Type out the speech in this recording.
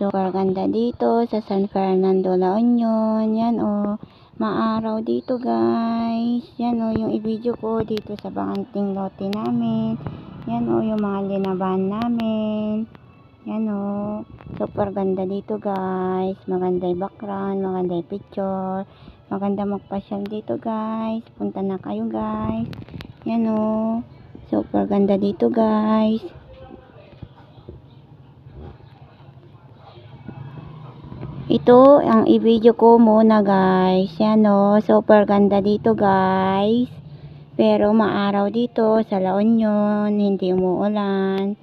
Super ganda dito sa San Fernando, La Union. Yan o. Maaraw dito guys. Yan o yung i-video ko dito sa bakanting lote namin. Yan o yung mga linaban namin. Yan o. Super ganda dito guys. Maganda yung background. Maganda yung picture. Maganda magpasyal dito guys. Punta na kayo guys. Yan o. Super ganda dito guys. Ito ang i-video ko muna guys. Yan o. Super ganda dito guys. Pero maaraw dito sa La Union. Hindi umuulan.